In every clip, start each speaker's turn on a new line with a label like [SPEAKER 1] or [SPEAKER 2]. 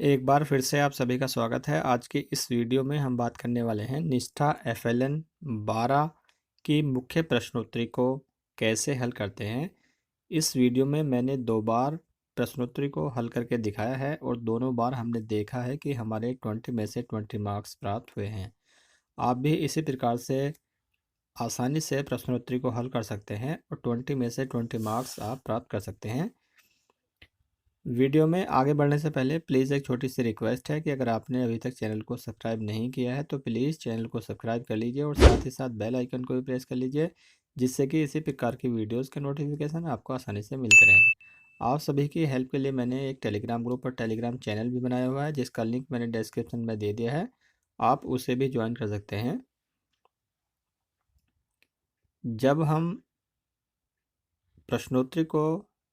[SPEAKER 1] एक बार फिर से आप सभी का स्वागत है। आज की इस वीडियो में हम बात करने वाले हैं निष्ठा FLN 12 की मुख्य प्रश्नोत्तरी को कैसे हल करते हैं। इस वीडियो में मैंने 2 बार प्रश्नोत्तरी को हल करके दिखाया है और दोनों बार हमने देखा है कि हमारे 20 में से 20 मार्क्स प्राप्त हुए हैं। आप भी इसी प्रकार से आसानी से प्रश्नोत्तरी को हल कर सकते हैं और 20 में से 20 मार्क्स आप प्राप्त कर सकते हैं। वीडियो में आगे बढ़ने से पहले प्लीज़ एक छोटी सी रिक्वेस्ट है कि अगर आपने अभी तक चैनल को सब्सक्राइब नहीं किया है तो प्लीज़ चैनल को सब्सक्राइब कर लीजिए और साथ ही साथ बेल आइकन को भी प्रेस कर लीजिए, जिससे कि इसी प्रकार की वीडियोस के नोटिफिकेशन आपको आसानी से मिलते रहें। आप सभी की हेल्प के लिए मैंने एक टेलीग्राम ग्रुप और टेलीग्राम चैनल भी बनाया हुआ है, जिसका लिंक मैंने डिस्क्रिप्शन में दे दिया है। आप उसे भी ज्वाइन कर सकते हैं। जब हम प्रश्नोत्तरी को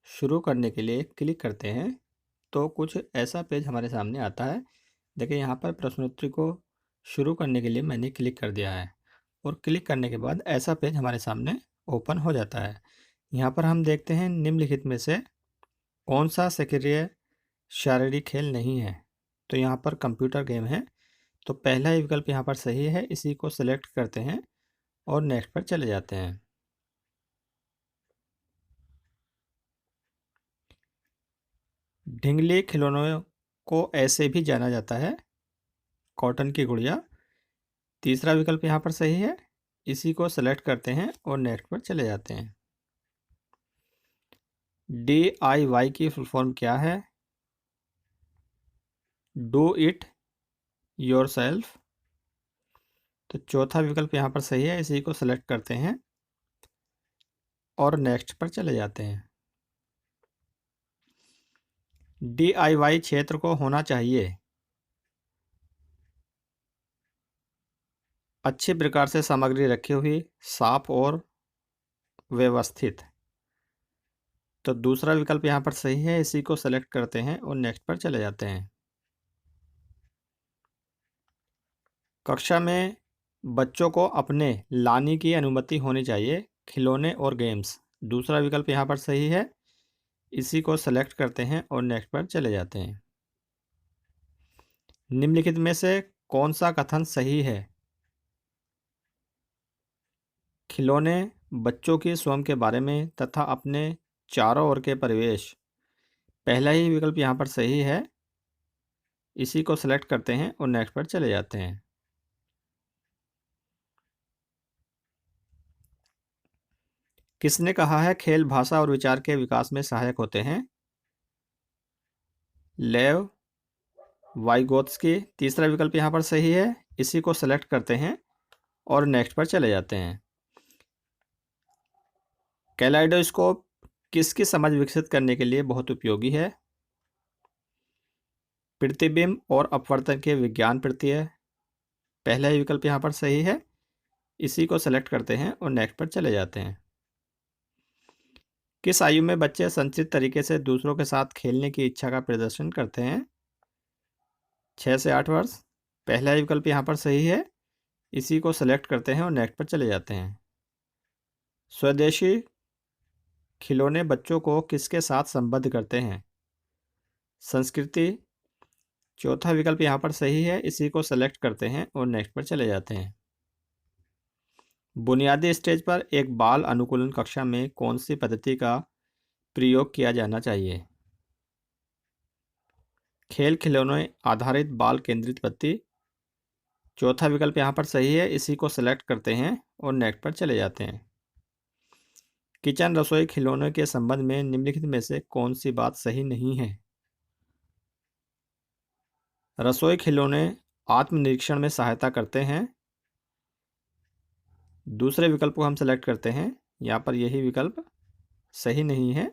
[SPEAKER 1] शुरू करने के लिए क्लिक करते हैं तो कुछ ऐसा पेज हमारे सामने आता है। देखिए, यहाँ पर प्रश्नोत्तरी को शुरू करने के लिए मैंने क्लिक कर दिया है और क्लिक करने के बाद ऐसा पेज हमारे सामने ओपन हो जाता है। यहाँ पर हम देखते हैं निम्नलिखित में से कौन सा सक्रिय शारीरिक खेल नहीं है। तो यहाँ पर कंप्यूटर गेम है, तो पहला ही विकल्प यहाँ पर सही है। इसी को सिलेक्ट करते हैं और नेक्स्ट पर चले जाते हैं। ढिंगली खिलौनों को ऐसे भी जाना जाता है, कॉटन की गुड़िया। तीसरा विकल्प यहाँ पर सही है। इसी को सेलेक्ट करते हैं और नेक्स्ट पर चले जाते हैं। DIY की फुल फॉर्म क्या है? Do it yourself. तो चौथा विकल्प यहाँ पर सही है। इसी को सेलेक्ट करते हैं और नेक्स्ट पर चले जाते हैं। DIY क्षेत्र को होना चाहिए अच्छी प्रकार से सामग्री रखी हुई, साफ और व्यवस्थित। तो दूसरा विकल्प यहाँ पर सही है। इसी को सेलेक्ट करते हैं और नेक्स्ट पर चले जाते हैं। कक्षा में बच्चों को अपने लाने की अनुमति होनी चाहिए, खिलौने और गेम्स। दूसरा विकल्प यहाँ पर सही है। इसी को सेलेक्ट करते हैं और नेक्स्ट पर चले जाते हैं। निम्नलिखित में से कौन सा कथन सही है? खिलौने बच्चों की स्वयं के बारे में तथा अपने चारों ओर के परिवेश। पहला ही विकल्प यहाँ पर सही है। इसी को सेलेक्ट करते हैं और नेक्स्ट पर चले जाते हैं। किसने कहा है खेल भाषा और विचार के विकास में सहायक होते हैं? लेव वाइगोत्स्की। तीसरा विकल्प यहाँ पर सही है। इसी को सेलेक्ट करते हैं और नेक्स्ट पर चले जाते हैं। कैलाइडोस्कोप किसकी समझ विकसित करने के लिए बहुत उपयोगी है? प्रतिबिंब और अपवर्तन के विज्ञान प्रत्यय। पहला ही विकल्प यहाँ पर सही है। इसी को सेलेक्ट करते हैं और नेक्स्ट पर चले जाते हैं। किस आयु में बच्चे संचित तरीके से दूसरों के साथ खेलने की इच्छा का प्रदर्शन करते हैं? 6 से 8 वर्ष। पहला ही विकल्प यहाँ पर सही है। इसी को सेलेक्ट करते हैं और नेक्स्ट पर चले जाते हैं। स्वदेशी खिलौने बच्चों को किसके साथ संबद्ध करते हैं? संस्कृति। चौथा विकल्प यहाँ पर सही है। इसी को सेलेक्ट करते हैं और नेक्स्ट पर चले जाते हैं। बुनियादी स्टेज पर एक बाल अनुकूलन कक्षा में कौन सी पद्धति का प्रयोग किया जाना चाहिए? खेल खिलौने आधारित बाल केंद्रित पद्धति। चौथा विकल्प यहाँ पर सही है। इसी को सेलेक्ट करते हैं और नेक्स्ट पर चले जाते हैं। किचन रसोई खिलौनों के संबंध में निम्नलिखित में से कौन सी बात सही नहीं है? रसोई खिलौने आत्मनिरीक्षण में सहायता करते हैं। दूसरे विकल्प को हम सेलेक्ट करते हैं। यहाँ पर यही विकल्प सही नहीं है।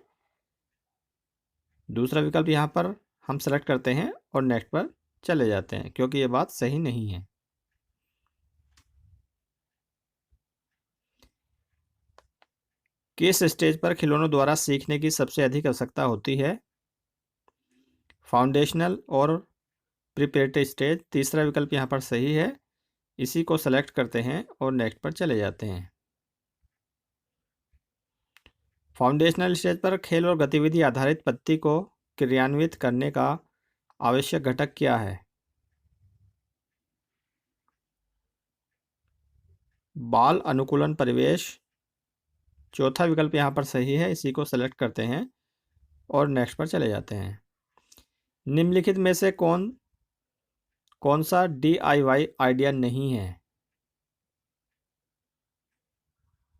[SPEAKER 1] दूसरा विकल्प यहाँ पर हम सेलेक्ट करते हैं और नेक्स्ट पर चले जाते हैं, क्योंकि ये बात सही नहीं है। किस स्टेज पर खिलौनों द्वारा सीखने की सबसे अधिक आवश्यकता होती है? फाउंडेशनल और प्रिपरेटरी स्टेज। तीसरा विकल्प यहाँ पर सही है। इसी को सेलेक्ट करते हैं और नेक्स्ट पर चले जाते हैं। फाउंडेशनल स्टेज पर खेल और गतिविधि आधारित पद्धति को क्रियान्वित करने का आवश्यक घटक क्या है? बाल अनुकूलन परिवेश चौथा विकल्प यहाँ पर सही है, इसी को सेलेक्ट करते हैं और नेक्स्ट पर चले जाते हैं। निम्नलिखित में से कौन सा DIY आइडिया नहीं है?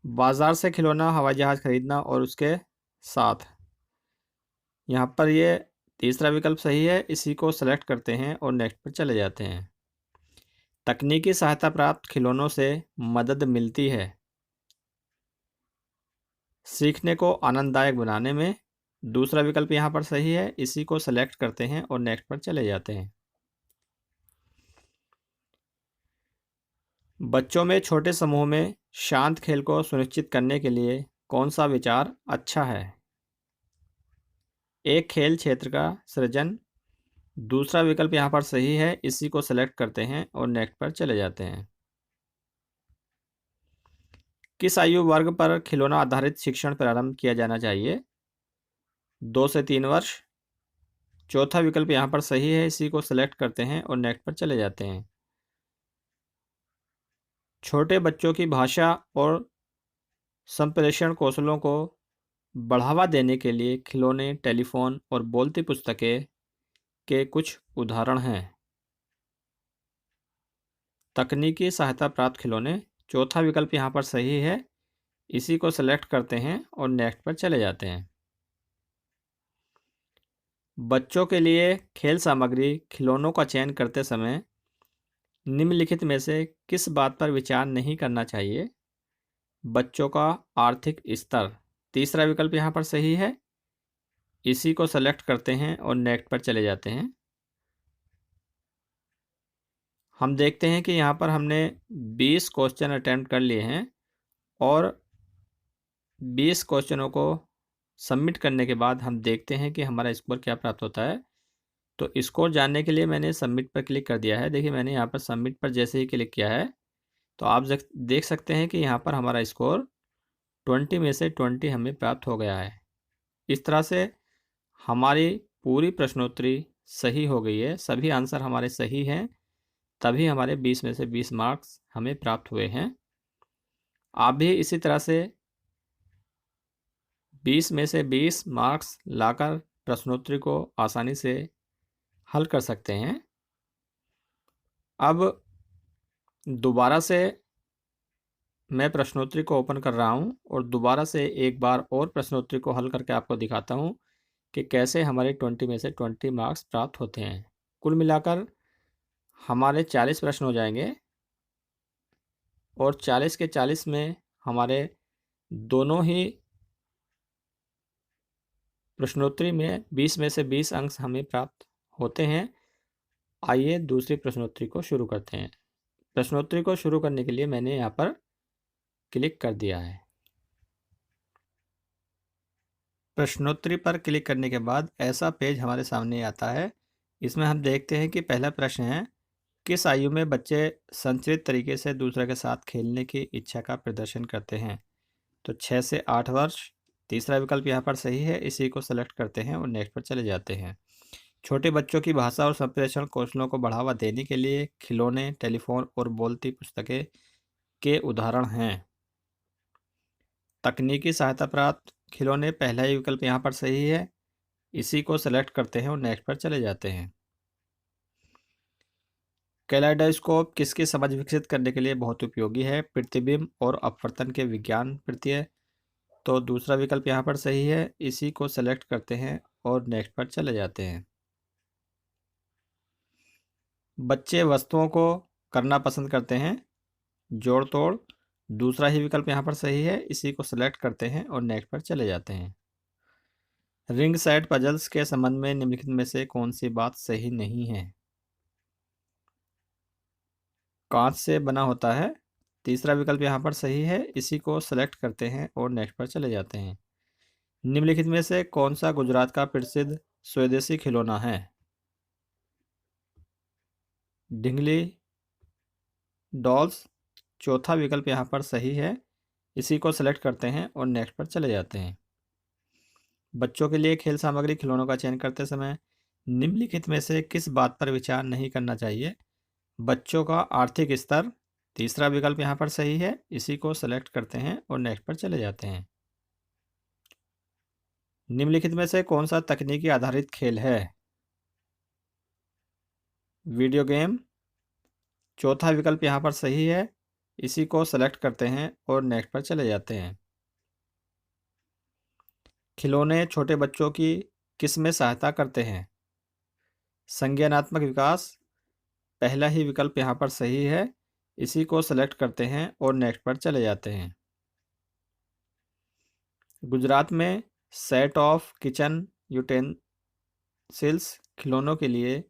[SPEAKER 1] बाजार से खिलौना हवाई जहाज खरीदना और उसके साथ, यहाँ पर ये तीसरा विकल्प सही है, इसी को सेलेक्ट करते हैं और नेक्स्ट पर चले जाते हैं। तकनीकी सहायता प्राप्त खिलौनों से मदद मिलती है सीखने को आनंददायक बनाने में, दूसरा विकल्प यहाँ पर सही है, इसी को सेलेक्ट करते हैं और नेक्स्ट पर चले जाते हैं। बच्चों में छोटे समूह में शांत खेल को सुनिश्चित करने के लिए कौन सा विचार अच्छा है? एक खेल क्षेत्र का सृजन, दूसरा विकल्प यहाँ पर सही है, इसी को सेलेक्ट करते हैं और नेक्स्ट पर चले जाते हैं। किस आयु वर्ग पर खिलौना आधारित शिक्षण प्रारंभ किया जाना चाहिए? 2 से 3 वर्ष, चौथा विकल्प यहाँ पर सही है, इसी को सेलेक्ट करते हैं और नेक्स्ट पर चले जाते हैं। छोटे बच्चों की भाषा और संप्रेषण कौशलों को बढ़ावा देने के लिए खिलौने, टेलीफोन और बोलती पुस्तकें के कुछ उदाहरण हैं। तकनीकी सहायता प्राप्त खिलौने, चौथा विकल्प यहाँ पर सही है, इसी को सेलेक्ट करते हैं और नेक्स्ट पर चले जाते हैं। बच्चों के लिए खेल सामग्री खिलौनों का चयन करते समय निम्नलिखित में से किस बात पर विचार नहीं करना चाहिए? बच्चों का आर्थिक स्तर, तीसरा विकल्प यहाँ पर सही है, इसी को सेलेक्ट करते हैं और नेक्स्ट पर चले जाते हैं। हम देखते हैं कि यहाँ पर हमने 20 क्वेश्चन अटेम्प्ट कर लिए हैं और 20 क्वेश्चनों को सबमिट करने के बाद हम देखते हैं कि हमारा स्कोर क्या प्राप्त होता है। तो स्कोर जानने के लिए मैंने सबमिट पर क्लिक कर दिया है। देखिए, मैंने यहाँ पर सबमिट पर जैसे ही क्लिक किया है तो आप देख सकते हैं कि यहाँ पर हमारा स्कोर 20 में से 20 हमें प्राप्त हो गया है। इस तरह से हमारी पूरी प्रश्नोत्तरी सही हो गई है, सभी आंसर हमारे सही हैं, तभी हमारे 20 में से 20 मार्क्स हमें प्राप्त हुए हैं। आप भी इसी तरह से 20 में से 20 मार्क्स लाकर प्रश्नोत्तरी को आसानी से हल कर सकते हैं। अब दोबारा से मैं प्रश्नोत्तरी को ओपन कर रहा हूं और दोबारा से एक बार और प्रश्नोत्तरी को हल करके आपको दिखाता हूं कि कैसे हमारे 20 में से 20 मार्क्स प्राप्त होते हैं। कुल मिलाकर हमारे 40 प्रश्न हो जाएंगे और 40 के 40 में हमारे दोनों ही प्रश्नोत्तरी में 20 में से 20 अंक हमें प्राप्त होते हैं। आइए दूसरी प्रश्नोत्तरी को शुरू करते हैं। प्रश्नोत्तरी को शुरू करने के लिए मैंने यहाँ पर क्लिक कर दिया है। प्रश्नोत्तरी पर क्लिक करने के बाद ऐसा पेज हमारे सामने आता है। इसमें हम देखते हैं कि पहला प्रश्न है, किस आयु में बच्चे संचरित तरीके से दूसरे के साथ खेलने की इच्छा का प्रदर्शन करते हैं? तो 6 से 8 वर्ष, तीसरा विकल्प यहाँ पर सही है, इसी को सेलेक्ट करते हैं और नेक्स्ट पर चले जाते हैं। छोटे बच्चों की भाषा और संप्रेषण कौशलों को बढ़ावा देने के लिए खिलौने, टेलीफोन और बोलती पुस्तकें के उदाहरण हैं। तकनीकी सहायता प्राप्त खिलौने, पहला ही विकल्प यहाँ पर सही है, इसी को सेलेक्ट करते हैं और नेक्स्ट पर चले जाते हैं। कैलेडोस्कोप किसकी समझ विकसित करने के लिए बहुत उपयोगी है? प्रतिबिंब और अपवर्तन के विज्ञान प्रत्यय, तो दूसरा विकल्प यहाँ पर सही है, इसी को सेलेक्ट करते हैं और नेक्स्ट पर चले जाते हैं। बच्चे वस्तुओं को करना पसंद करते हैं, जोड़ तोड़, दूसरा ही विकल्प यहाँ पर सही है, इसी को सेलेक्ट करते हैं और नेक्स्ट पर चले जाते हैं। रिंग सेट पजल्स के संबंध में निम्नलिखित में से कौन सी बात सही नहीं है? कांच से बना होता है, तीसरा विकल्प यहाँ पर सही है, इसी को सेलेक्ट करते हैं और नेक्स्ट पर चले जाते हैं। निम्नलिखित में से कौन सा गुजरात का प्रसिद्ध स्वदेशी खिलौना है? ढिंगली डॉल्स, चौथा विकल्प यहाँ पर सही है, इसी को सेलेक्ट करते हैं और नेक्स्ट पर चले जाते हैं। बच्चों के लिए खेल सामग्री खिलौनों का चयन करते समय निम्नलिखित में से किस बात पर विचार नहीं करना चाहिए? बच्चों का आर्थिक स्तर। तीसरा विकल्प यहाँ पर सही है, इसी को सेलेक्ट करते हैं और नेक्स्ट पर चले जाते हैं। निम्नलिखित में से कौन सा तकनीकी आधारित खेल है? Video game. चौथा विकल्प यहाँ पर सही है, इसी को सेलेक्ट करते हैं और नेक्स्ट पर चले जाते हैं। खिलौने छोटे बच्चों की किस में सहायता करते हैं? संज्ञानात्मक विकास। पहला ही विकल्प यहाँ पर सही है, इसी को सेलेक्ट करते हैं और नेक्स्ट पर चले जाते हैं। गुजरात में सेट ऑफ किचन यूटेंसिल्स खिलौनों के लिए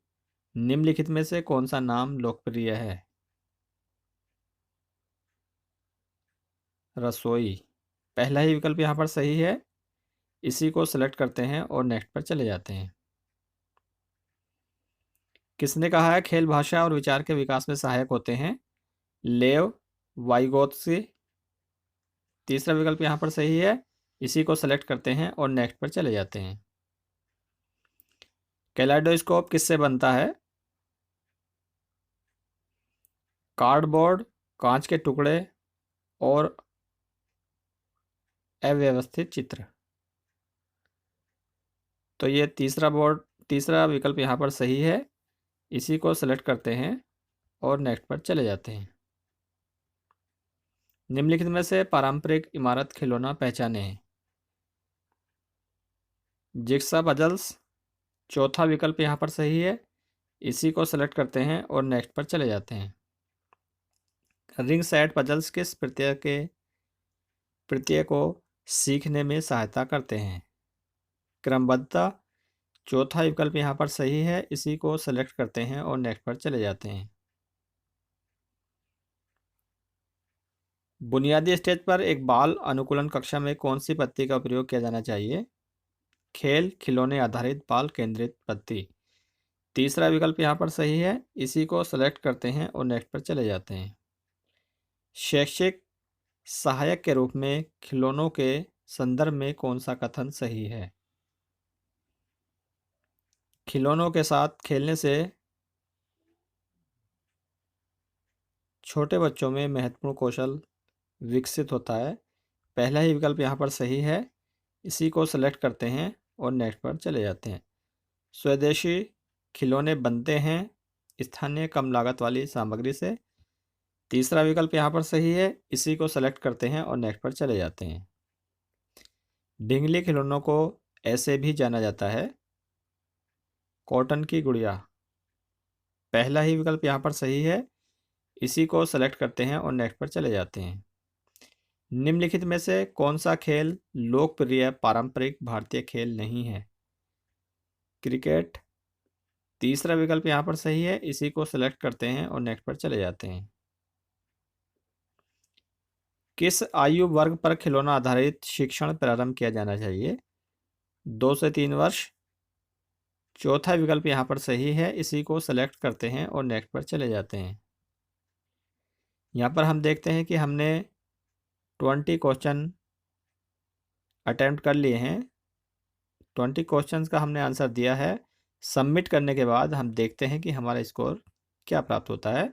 [SPEAKER 1] निम्नलिखित में से कौन सा नाम लोकप्रिय है? रसोई। पहला ही विकल्प यहाँ पर सही है, इसी को सेलेक्ट करते हैं और नेक्स्ट पर चले जाते हैं। किसने कहा है खेल भाषा और विचार के विकास में सहायक होते हैं? लेव वाइगोत्स्की। तीसरा विकल्प यहाँ पर सही है, इसी को सेलेक्ट करते हैं और नेक्स्ट पर चले जाते हैं। कैलेडोस्कोप किससे बनता है? कार्डबोर्ड, कांच के टुकड़े और अव्यवस्थित चित्र। तो ये तीसरा विकल्प यहाँ पर सही है, इसी को सेलेक्ट करते हैं और नेक्स्ट पर चले जाते हैं। निम्नलिखित में से पारंपरिक इमारत खिलौना पहचाने हैं। Jigsaw puzzles. चौथा विकल्प यहाँ पर सही है, इसी को सेलेक्ट करते हैं और नेक्स्ट पर चले जाते हैं। रिंग सेट पजल्स किस प्रत्यय को सीखने में सहायता करते हैं? क्रमबद्धता। चौथा विकल्प यहाँ पर सही है, इसी को सेलेक्ट करते हैं और नेक्स्ट पर चले जाते हैं। बुनियादी स्टेज पर एक बाल अनुकूलन कक्षा में कौन सी पद्धति का प्रयोग किया जाना चाहिए? खेल खिलौने आधारित बाल केंद्रित पद्धति। तीसरा विकल्प यहाँ पर सही है, इसी को सेलेक्ट करते हैं और नेक्स्ट पर चले जाते हैं। शैक्षिक सहायक के रूप में खिलौनों के संदर्भ में कौन सा कथन सही है? खिलौनों के साथ खेलने से छोटे बच्चों में महत्वपूर्ण कौशल विकसित होता है। पहला ही विकल्प यहाँ पर सही है, इसी को सेलेक्ट करते हैं और नेक्स्ट पर चले जाते हैं। स्वदेशी खिलौने बनते हैं स्थानीय कम लागत वाली सामग्री से। तीसरा विकल्प यहाँ पर सही है, इसी को सेलेक्ट करते हैं और नेक्स्ट पर चले जाते हैं। ढिंगली खिलौनों को ऐसे भी जाना जाता है। कॉटन की गुड़िया। पहला ही विकल्प यहाँ पर सही है, इसी को सेलेक्ट करते हैं और नेक्स्ट पर चले जाते हैं। निम्नलिखित में से कौन सा खेल लोकप्रिय पारंपरिक भारतीय खेल नहीं है? क्रिकेट। तीसरा विकल्प यहाँ पर सही है, इसी को सेलेक्ट करते हैं और नेक्स्ट पर चले जाते हैं। किस आयु वर्ग पर खिलौना आधारित शिक्षण प्रारंभ किया जाना चाहिए? 2 से 3 वर्ष। चौथा विकल्प यहाँ पर सही है, इसी को सेलेक्ट करते हैं और नेक्स्ट पर चले जाते हैं। यहाँ पर हम देखते हैं कि हमने 20 क्वेश्चन अटेम्प्ट कर लिए हैं। 20 क्वेश्चंस का हमने आंसर दिया है। सबमिट करने के बाद हम देखते हैं कि हमारा स्कोर क्या प्राप्त होता है।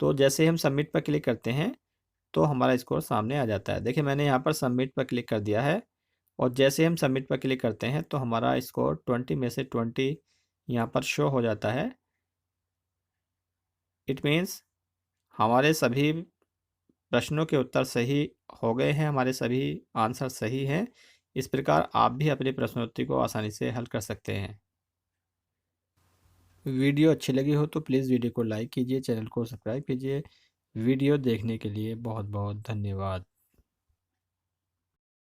[SPEAKER 1] तो जैसे ही हम सबमिट पर क्लिक करते हैं तो हमारा स्कोर सामने आ जाता है। देखिए मैंने यहाँ पर सबमिट पर क्लिक कर दिया है और जैसे हम सबमिट पर क्लिक करते हैं तो हमारा स्कोर 20 में से 20 यहाँ पर शो हो जाता है। इट मीन्स हमारे सभी प्रश्नों के उत्तर सही हो गए हैं, हमारे सभी आंसर सही हैं। इस प्रकार आप भी अपनी प्रश्नोत्तरी को आसानी से हल कर सकते हैं। वीडियो अच्छी लगी हो तो प्लीज़ वीडियो को लाइक कीजिए, चैनल को सब्सक्राइब कीजिए। वीडियो देखने के लिए बहुत बहुत धन्यवाद।